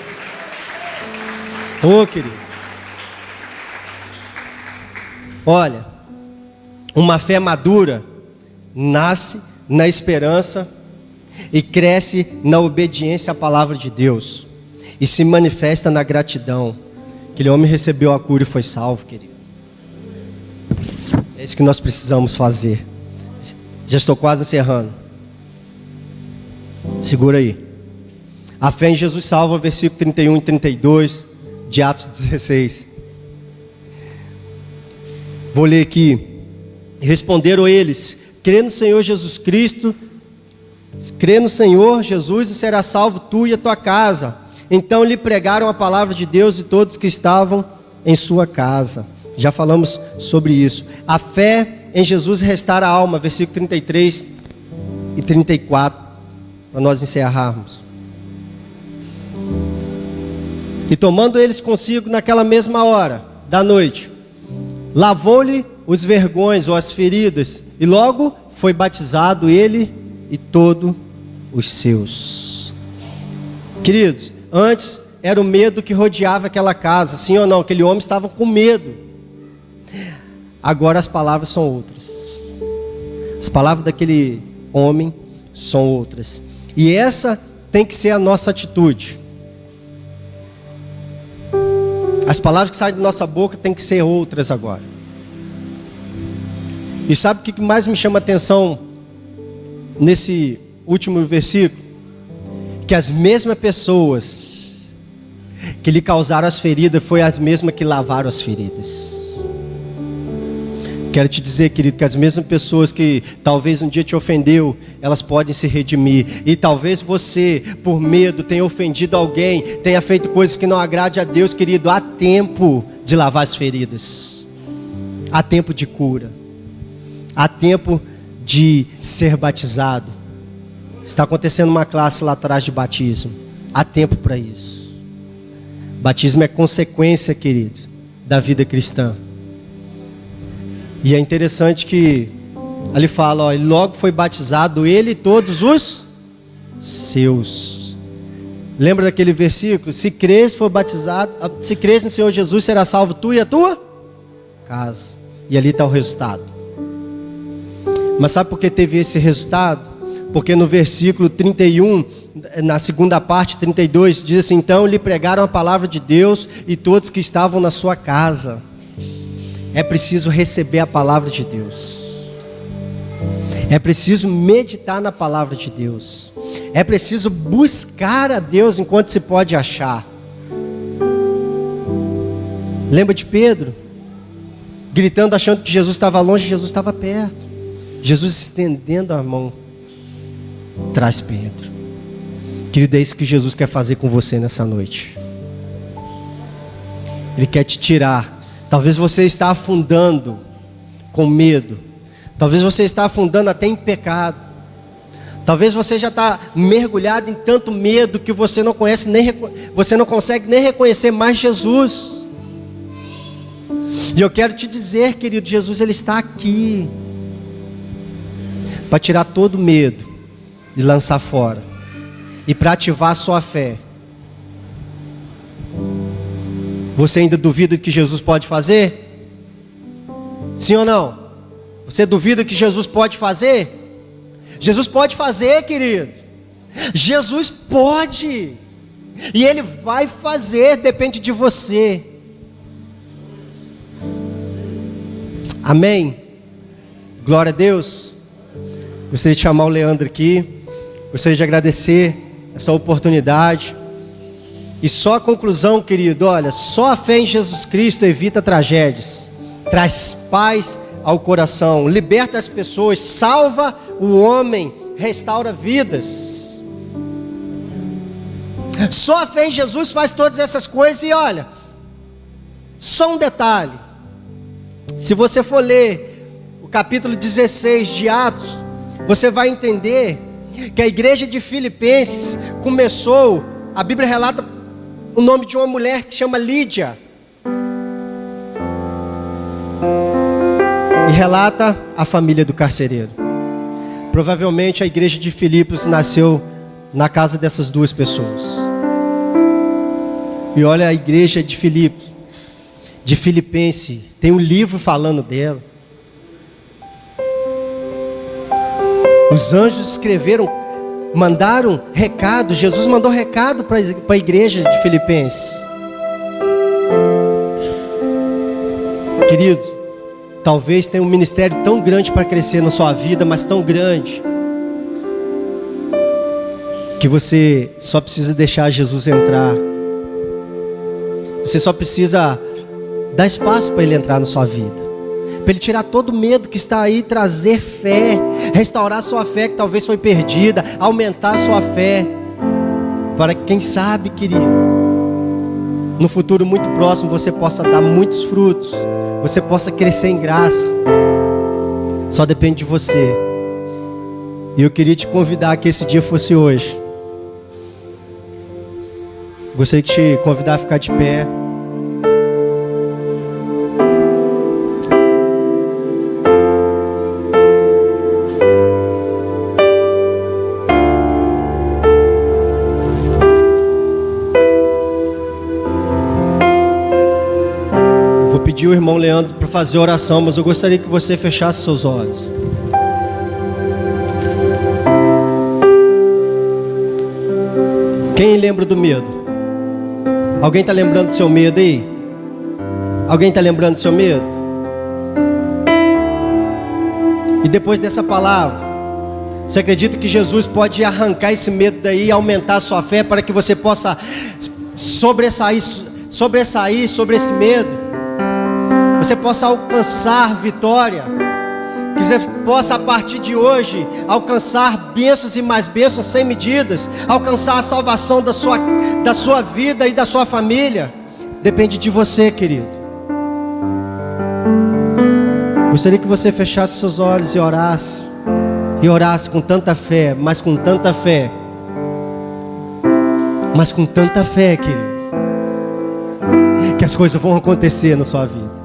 Ô, querido. Olha, uma fé madura nasce na esperança e cresce na obediência à palavra de Deus e se manifesta na gratidão. Aquele homem recebeu a cura e foi salvo, querido. É isso que nós precisamos fazer. Já estou quase encerrando. Segura aí. A fé em Jesus salva, versículo 31 e 32 de Atos 16. Vou ler aqui. Responderam eles: crê no Senhor Jesus Cristo, crê no Senhor Jesus e será salvo tu e a tua casa. Então lhe pregaram a palavra de Deus e todos que estavam em sua casa. Já falamos sobre isso. A fé em Jesus restaura a alma, versículo 33 e 34, para nós encerrarmos. E tomando eles consigo naquela mesma hora da noite, lavou-lhe os vergões ou as feridas, e logo foi batizado ele e todos os seus. Queridos, antes era o medo que rodeava aquela casa, sim ou não? Aquele homem estava com medo. Agora as palavras são outras. As palavras daquele homem são outras. E essa tem que ser a nossa atitude. As palavras que saem da nossa boca tem que ser outras agora. E sabe o que mais me chama a atenção nesse último versículo? Que as mesmas pessoas que lhe causaram as feridas foi as mesmas que lavaram as feridas. Quero te dizer, querido, que as mesmas pessoas que talvez um dia te ofendeu, elas podem se redimir. E talvez você, por medo, tenha ofendido alguém, tenha feito coisas que não agrade a Deus, querido. Há tempo de lavar as feridas. Há tempo de cura. Há tempo de ser batizado. Está acontecendo uma classe lá atrás de batismo. Há tempo para isso. Batismo é consequência, querido, da vida cristã. E é interessante que ali fala, ó, e logo foi batizado ele e todos os seus. Lembra daquele versículo? Se crês, for batizado, se crês no Senhor Jesus, será salvo tu e a tua casa. E ali está o resultado. Mas sabe por que teve esse resultado? Porque no versículo 31, na segunda parte, 32, diz assim: então lhe pregaram a palavra de Deus e todos que estavam na sua casa. É preciso receber a palavra de Deus. É preciso meditar na palavra de Deus. É preciso buscar a Deus enquanto se pode achar. Lembra de Pedro? Gritando, achando que Jesus estava longe, Jesus estava perto. Jesus estendendo a mão, traz Pedro. Querido, é isso que Jesus quer fazer com você nessa noite. Ele quer te tirar. Talvez você está afundando com medo. Talvez você está afundando até em pecado. Talvez você já está mergulhado em tanto medo que você não conhece você não consegue nem reconhecer mais Jesus. E eu quero te dizer, querido, Jesus ele está aqui para tirar todo medo e lançar fora, e para ativar a sua fé. Você ainda duvida que Jesus pode fazer? Sim ou não? Você duvida que Jesus pode fazer? Jesus pode fazer, querido. Jesus pode. E Ele vai fazer, depende de você. Amém? Glória a Deus. Gostaria de chamar o Leandro aqui. Gostaria de agradecer essa oportunidade. E só a conclusão, querido, olha, só a fé em Jesus Cristo evita tragédias. traz paz ao coração, liberta as pessoas, salva o homem, restaura vidas. Só a fé em Jesus faz todas essas coisas. E olha, só um detalhe: se você for ler o capítulo 16 de Atos, você vai entender que a igreja de Filipenses começou, a Bíblia relata o nome de uma mulher que chama Lídia, e relata a família do carcereiro. Provavelmente a igreja de Filipos nasceu na casa dessas duas pessoas. E olha a igreja de Filipos, de Filipense, tem um livro falando dela. Os anjos escreveram, mandaram recado, Jesus mandou recado para a igreja de Filipenses. Queridos, talvez tenha um ministério tão grande para crescer na sua vida, mas tão grande, que você só precisa deixar Jesus entrar. Você só precisa dar espaço para Ele entrar na sua vida, para Ele tirar todo o medo que está aí, trazer fé, restaurar a sua fé que talvez foi perdida, aumentar a sua fé, para que, quem sabe, querido, no futuro muito próximo você possa dar muitos frutos, você possa crescer em graça. Só depende de você. E eu queria te convidar que esse dia fosse hoje. Gostaria de te convidar a ficar de pé. Pedi o irmão Leandro para fazer oração, mas eu gostaria que você fechasse seus olhos. Quem lembra do medo? Alguém está lembrando do seu medo aí? Alguém está lembrando do seu medo? E depois dessa palavra, você acredita que Jesus pode arrancar esse medo daí e aumentar a sua fé para que você possa sobressair sobre esse medo? Você possa alcançar vitória, que você possa a partir de hoje alcançar bênçãos e mais bênçãos sem medidas, alcançar a salvação da sua vida e da sua família. Depende de você, querido. Gostaria que você fechasse seus olhos e orasse com tanta fé, mas com tanta fé, querido, que as coisas vão acontecer na sua vida.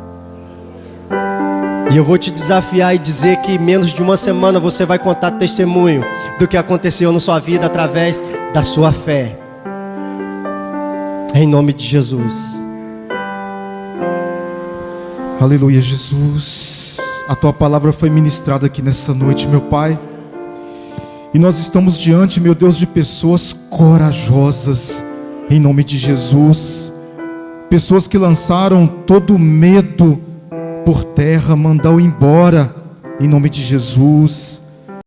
E eu vou te desafiar e dizer que em menos de uma semana você vai contar testemunho do que aconteceu na sua vida através da sua fé. Em nome de Jesus. Aleluia, Jesus. A Tua palavra foi ministrada aqui nessa noite, meu Pai. E nós estamos diante, meu Deus, de pessoas corajosas, em nome de Jesus. Pessoas que lançaram todo o medo por terra, mandou embora, em nome de Jesus.